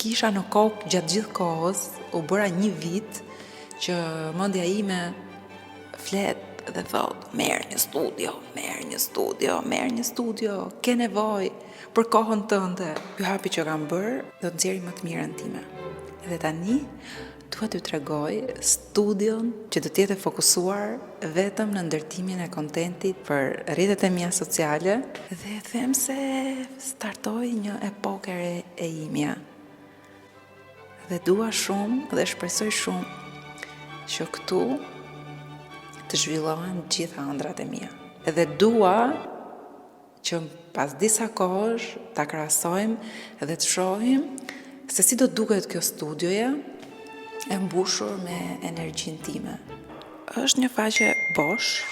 kisha në kokë gjatë gjithë kohës, u bëra një vit që mendja ime flet dhe thot, merr një studio, ke nevojë për kohën tënde. Ky hapi që kam bërë do të nxjerrë më të mirën time. Dhe tani dua t'ju tregoj studion që do të jetë fokusuar vetëm në ndërtimin e kontentit për rrjetet e mia sociale dhe them se startoi një epokë e re e imja. Dhe dua shumë dhe shpresoj shumë që këtu të zhvillohen gjitha ëndrat e mia. Edhe dua që pas disa kohësh ta krahasojmë dhe të shohim se si do duket kjo studioja e mbushur me energjinë time. Është një faqe bosh,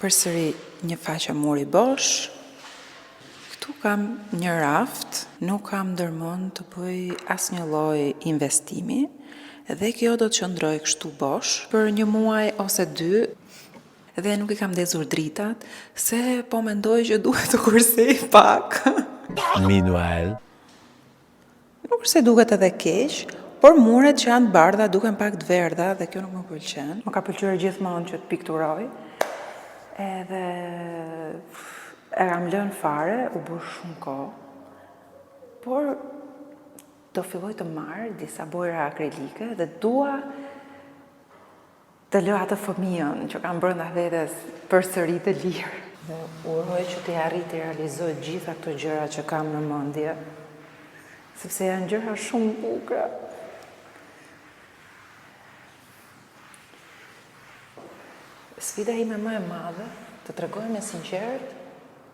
përsëri një faqe muri bosh. Këtu kam një raft, nuk kam ndërmend të bëj asnjë lloj investimi, dhe kjo do të qëndroj kështu bosh për një muaj ose dy, dhe nuk I kam ndezur dritat, se po mendoj që duhet të kursej pak. Meanwhile, Nuk se duket edhe keq, por muret që janë të bardha duken pak të verdha dhe kjo nuk më pëlqen. Më ka pëlqyer gjithmonë që të pikturoj. Edhe e kam lënë fare, u bë shumë kohë. Por do filloj të marr disa bojra akrilike dhe dua të lë atë fëmijën që kam brenda vetes përsëri të lirë. Dhe uroj që të arrit të realizoj gjitha këto gjëra që kam në mendje, sepse janë gjëra shumë bukura. Sfida ime më e madhe, të tregoj me sinqert,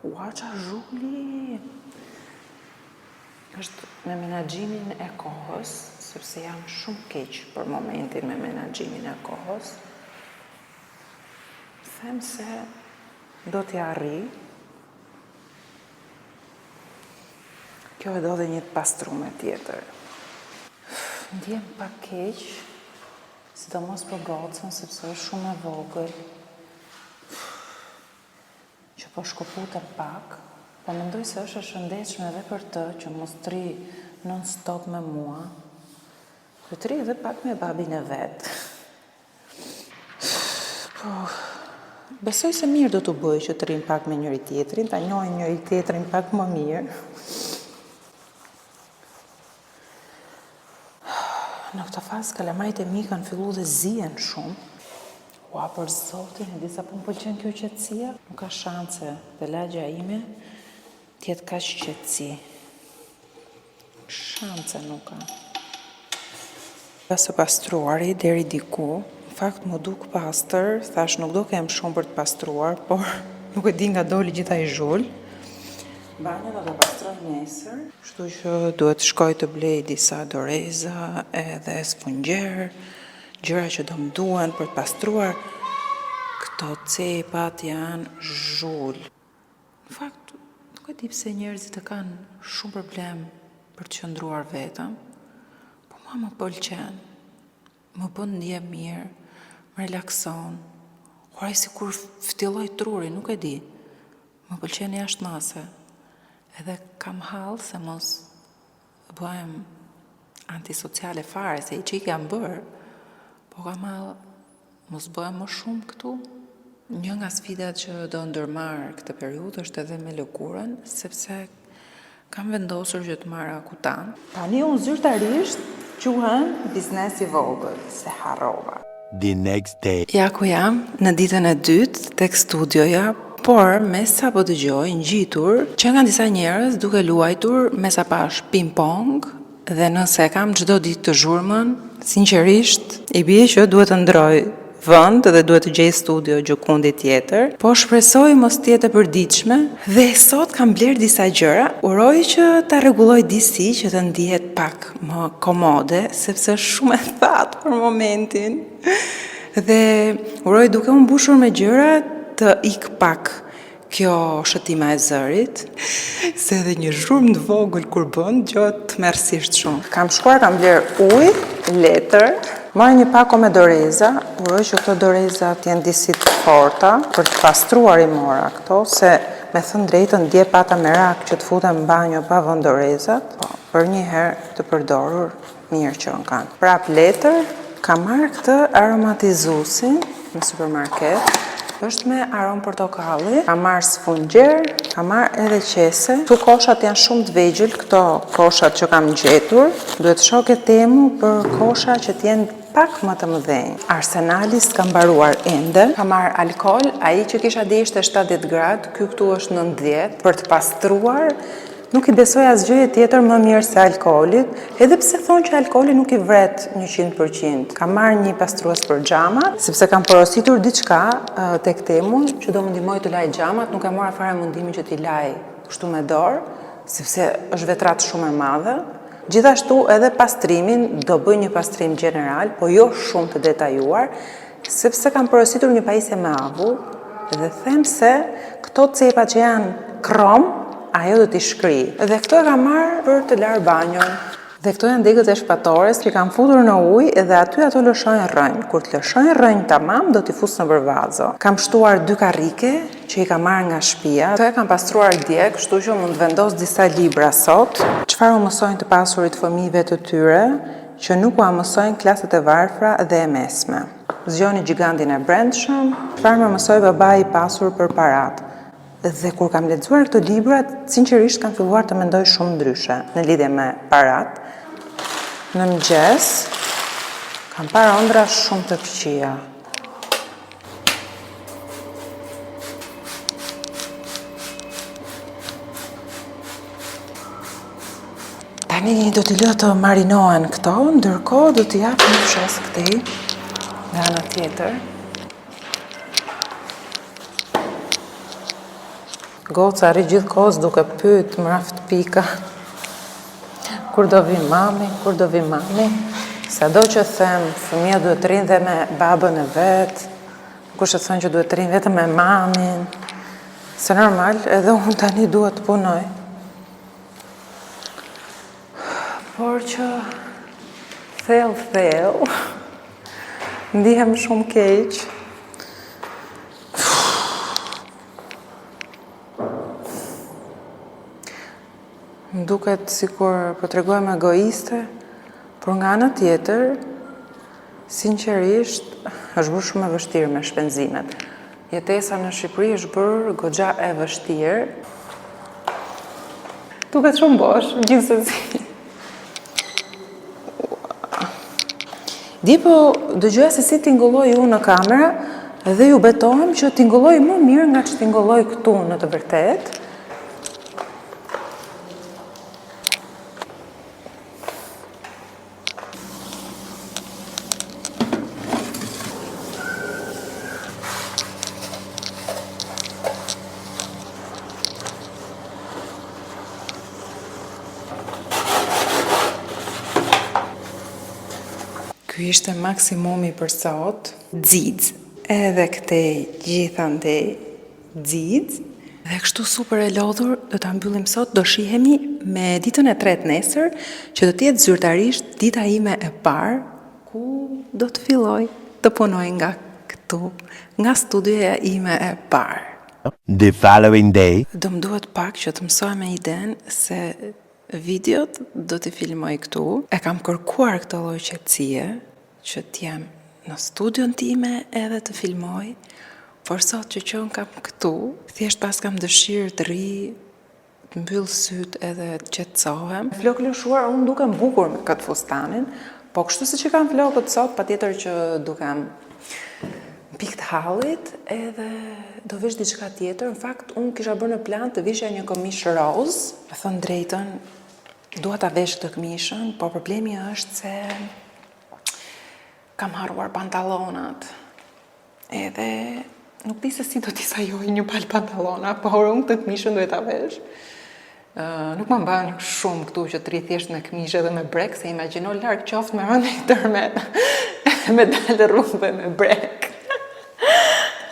ua qa zhulli, është me menaxhimin e kohës, sepse jam shumë keq për momentin me menaxhimin e kohës. Them se do t'ja arri. Kjo e do dhe një të pastrume tjetër. Ndjem pak keq, sidomos për gocën, sepse është shumë e vogël, që po shkëputem pak, po mendoj se është e shëndetshme edhe për të që mos tri non-stop me mua, të tri edhe pak me babin e vet. Po, besoj se mirë do t'u bëj që të rrim pak me njëri tjetrin, ta njohin njëri tjetrin pak më mirë. Në këtë fazë kalamarit e mi kanë fillu dhe zihen shumë. Ua, për zotin, e disa po më pëlqen kjo qetësia. Nuk ka shanse dhe lagja ime t'jetë kaq qetësi. Shanse nuk ka. Së pastruari deri diku, në fakt më duk pastër, thash nuk do kem shumë për të pastruar, por nuk e di nga doli gjitha I zhull. Banjën do të pastroj nesër, kështu që duhet shkoj të blej disa doreza edhe sfungjer, gjëra që do më duhen për të pastruar. Këto cepat janë zhull. Në fakt, nuk e di pse njerëzit e kanë shumë problem për të qëndruar vetëm, po mua më pëlqen, më bën ndjem mirë, më relakson, huaj si kur ftilloj truri, nuk e di, më pëlqen jashtë mase. Edhe kam hall se mos bëhem antisociale fare, se I që I kam bërë, po kam hall mos bëhem më shumë këtu. Një nga sfidat që do ndërmarr këtë periudhë është edhe me lëkurën, sepse kam vendosur që të marra kutan. Tani unë zyrtarisht quhem biznes I vogël, se harrova. the next day, Ja ku jam, në ditën e dytë tek studioja, por me sa po dëgjoj ngjitur që nga disa njerëz duke luajtur me sa pash ping-pong dhe nëse kam çdo ditë të zhurmën, sinqerisht I bie që duhet të ndroj vend dhe duhet të gjej studio Gjokundi tjetër, po shpresoj mos të jetë e përditshme dhe sot kam bler disa gjëra, uroj që ta rregulloj disi që të ndihet pak më komode, sepse është shumë e thatë për momentin. Dhe uroj duke u mbushur me gjëra të ik pak kjo shëtima e zërit, se edhe një zhurmë të vogël kur bën, gjohet tmerrsisht shumë. Kam shkuar, kam bler ujë, letër, marr një pako me doreza, uroj që këto doreza të jenë disi të forta, për të pastruar I mora këto, se me thënë drejtën dje pata merak që të futem në banjo pa vënë dorezat. Po, për një herë të përdorur mirë që në kanë. Prap letër, kam marrë këtë aromatizusin në supermarket. Është me aromë portokalli, kam marrë sfungjer, kam marrë edhe qese. Këtu koshat janë shumë të vegjël, këto koshat që kam gjetur. Duhet shoke temu për kosha që t'jenë pak më të mëdhenj. Arsenali s'ka mbaruar ende. Kam marrë alkohol, ai që kisha di ishte 70 gradë, ky këtu është 90, për të pastruar. Nuk i besoj asgjë tjetër më mirë se alkoolit, edhe pse thonë që alkooli nuk i vret 100%. Kam marrë një pastrues për xhamat, sepse kam porositur diçka tek temu që do më ndihmoj të laj xhamat, nuk kam marrë fare mundimin që t'i laj kështu me dorë, sepse është vetrat shumë e madhe. Gjithashtu edhe pastrimin, do bëj një pastrim general, po jo shumë të detajuar, sepse kam porositur një pajisje me avull, dhe them se këto cepa që janë krom, ajo do t'i shkri. Dhe këto e kam marrë për të larë banjon. Dhe këto janë degët e shpatores që kam futur në ujë dhe aty ato lëshojnë rrënjë. Kur të lëshojnë rrënjë tamam, do t'i fus nëpër vazo. Kam shtuar 2 karrike që i kam marrë nga shtëpia. Këto e kam pastruar dje, kështu që mund të vendos disa libra sot. Çfarë u mësojnë të pasurit fëmijëve të tyre, që nuk u mësojnë klaset e varfra dhe e mesme. Zgjoni gigantin e brendshëm, çfarë më mësoi babai i pasur për paratë. Dhe kur kam lexuar këto libra, sinqerisht kam filluar të mendoj shumë ndryshe në lidhje me parat. Në mëngjes kam parë ëndra shumë të këqija. Tani do t'i lë të marinohen këto, ndërkohë do t'i jap një fshes këtej nga ana tjetër. Goca rri gjithë kohës duke pyet mraft pika. Kur do vi mami, kur do vi mami? Sado që them, fëmia duhet të rrinë dhe me babën e vet. Kush e thon që duhet të rrinë vetëm me mamin. Se normal, edhe unë tani duhet të punoj. Por që thellë, ndihem shumë keq. Më duket sikur po tregohem egoiste, por nga ana tjetër, sinqerisht, është bërë shumë e vështirë me shpenzimet. Jetesa në Shqipëri është bërë goxha e vështirë. Duket shumë bosh, gjithsesi. Di po dëgjoja se si tingëlloj unë në kamera dhe ju betohem që tingëlloj më mirë nga që tingëlloj këtu në të vërtetë. Ky ishte maksimumi për sot. Xiz. Edhe këtej gjithandej xiz. Dhe kështu super e lodhur do ta mbyllim sot, do shihemi me ditën e tretë nesër, që do të jetë zyrtarisht dita ime e parë ku do të filloj të punoj nga këtu, nga studioja ime e parë. The following day. Do më duhet pak që të mësoj me iden se videot do t'i filmoj këtu. E kam kërkuar këtë lloj qetësie që t'jem në studion time edhe të filmoj, por sot që qënë kam këtu, thjesht pas kam dëshirë të ri, të mbyll syt edhe të qetësohem. Flokë lëshuar, unë dukem bukur me këtë fustanin, po kështu si që kam flokët sot, patjetër që dukem pikë të hallit, edhe do vish diçka tjetër. Në fakt, unë kisha bërë në plan të vishja një këmish roz. Me thënë drejtën, dua ta vesh këtë këmishën, por problemi është se kam harruar pantallonat. Edhe nuk di se si do t'i sajoj një palë pantallona, por unë këtë këmishën duhet ta vesh. Nuk më mban shumë këtu që të ri thjesht me këmishë dhe me brek, se imagjino larg qoftë me rënë tër me dalë rrugëve me brek.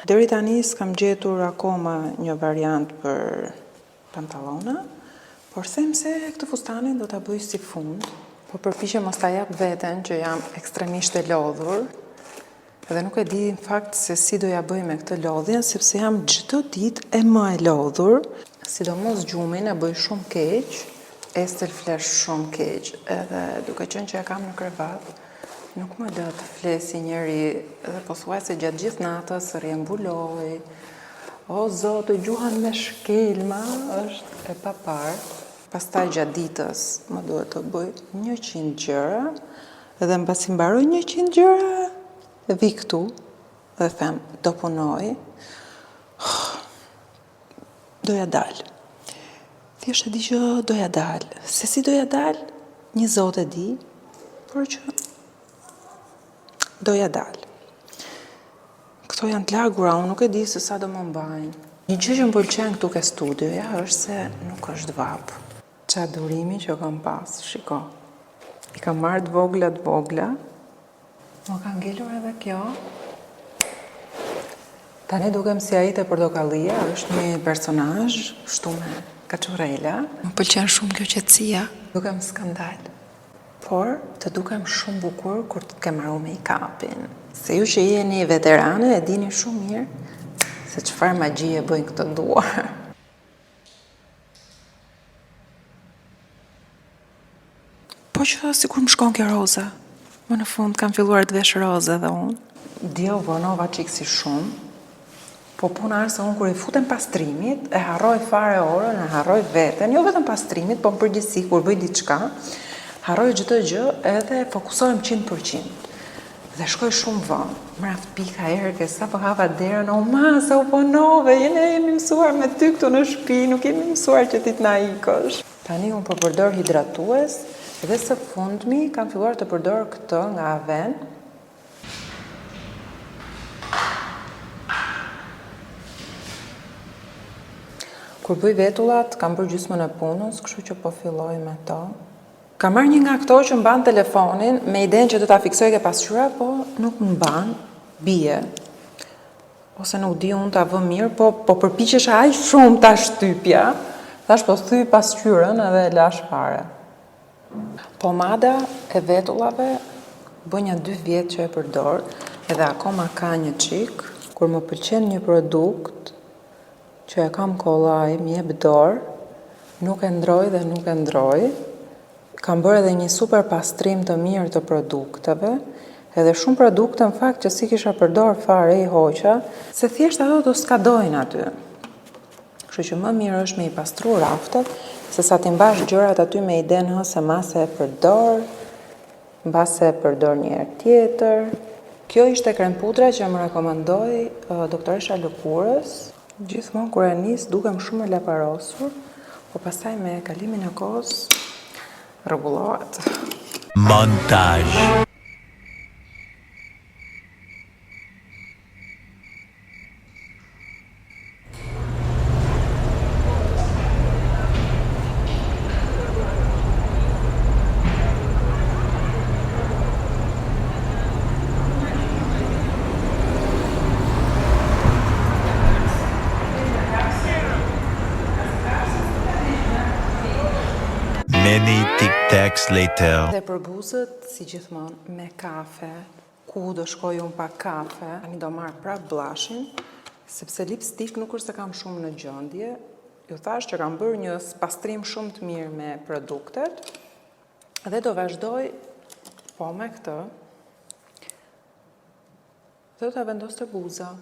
Deri tani s'kam gjetur akoma një variant për pantallona, por them se këtë fustanin do ta bëj si fund, po përpiqem mos ta jap veten që jam ekstremisht e lodhur. Dhe nuk e di në fakt se si do ja bëj me këtë lodhjen, sepse jam çdo ditë e më e lodhur, sidomos gjumin e bëj shumë keq, estel flesh shumë keq, edhe duke qenë që e kam në krevat, nuk më lë të flesi njëri, edhe pothuajse gjatë gjithë natës rrembuloj. O Zotë, gjuha me shkelma është e papar. Pastaj gjatë ditës më duhet të bëj 100 gjëra, edhe mbasi mbaroj 100 gjëra, vi këtu dhe them, do punoj, doja dal. Thjesht e di që doja dal. Se si doja dal, një Zotë e di, por që doja dal. Këto janë të largura, unë nuk e di se sa do më mbajnë. Një gjë që më pëlqen këtu ke studioja është se nuk është vap. Qa durimi që kam pas, shiko. I kam marrë të vogla. Më ka ngelur edhe kjo. Tani dukem si ai te Portokallia, është një personazh shtu me kaçurela. Më pëlqen shumë kjo qetësia. Dukem skandal. Por të dukem shumë bukur kur të kem marrë make-upin. Se ju që jeni veterane e dini shumë mirë se çfarë magjie bëjnë këto duar. Po që sikur më shkon kjo roza. Më në fund kam filluar të vesh roza dhe unë. Dio vonova çiksi shumë. Po puna është se unë kur i futem pastrimit, e harroj fare orën, e harroj veten, jo vetëm pastrimit, po në përgjithësi kur bëj diçka, harroj çdo gjë edhe fokusohem 100%. Dhe shkoj shumë vonë. Mraft pika erë, sa po hava derën, o ma, sa u ponove, jemi mësuar me ty këtu në shtëpi, nuk jemi mësuar që ti të na ikësh. Tani unë po përdor hidratues, dhe së fundmi kam filluar të përdor këtë nga Aven. Kur bëj vetullat, kam bërë gjysmën e punës, kështu që po filloj me to. Kam marrë një nga këto që mban telefonin me idenë që do ta fiksoj ke pasqyra, po nuk mban, bie. Ose nuk di unë ta vë mirë, po përpiqesha aq shumë ta shtypja, thash po thyj pasqyrën edhe e lash fare. Pomada e vetullave bën një 2 vjet që e përdor, edhe akoma ka një çik, kur më pëlqen një produkt që e kam kollaj, më jep dorë, nuk e ndroj dhe nuk e ndroj. Kam bërë edhe një super pastrim të mirë të produkteve, edhe shumë produkte në fakt që si kisha përdor fare i hoqa, se thjesht ato do skadojnë aty. Kështu që më mirë është me i pastru raftet, se sa ti mbash gjërat aty me idenë se mase e përdor, mbase e përdor një herë tjetër. Kjo ishte krem pudra që më rekomandoi doktoresha Lëkurës. Gjithmonë kur e nis dukem shumë e leparosur, po pastaj me kalimin e kohës rregullohet. Montage. Many tic-tacs later. Dhe për buzët, si gjithmonë, me kafe, ku do shkoj unë pa kafe, tani do marr prap blushin, sepse lipstick nuk është se kam shumë në gjendje. Ju thash që kam bërë një pastrim shumë të mirë me produktet, dhe do vazhdoj po me këtë. Dhe do ta vendos te buza.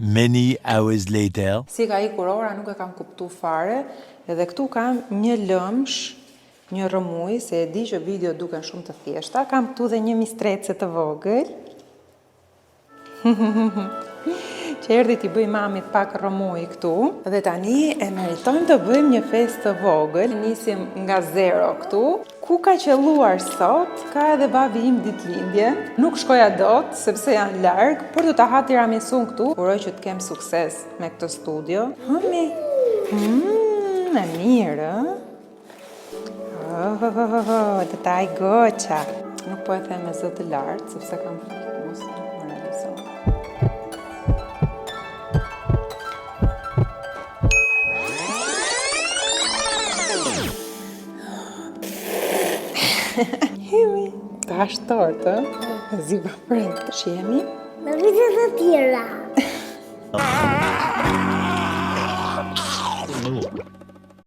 Many hours later. Si ka ikur ora nuk e kam kuptu fare, edhe këtu kam një lëmsh, një rëmuj, se e di që video duken shumë të thjeshta, kam këtu dhe një mistrece të vogël, që erdhi t'i bëj mamit pak rëmuj këtu, dhe tani e meritojmë të bëjmë një fest të vogël, nisim nga zero këtu, ku ka qelluar sot, ka edhe babi im ditëlindje. Nuk shkoja dot, sepse janë larg, por do ta ha tiramisun këtu. Uroj që të kem sukses me këtë studio. Hëmi, e mirë, të taj goqa. Nuk po e them me zë të lartë, sepse kam frikë, mos nuk më realizon. Hemi. Ta shtortë, zi pa prend. Shihemi? Në vitet të tjera.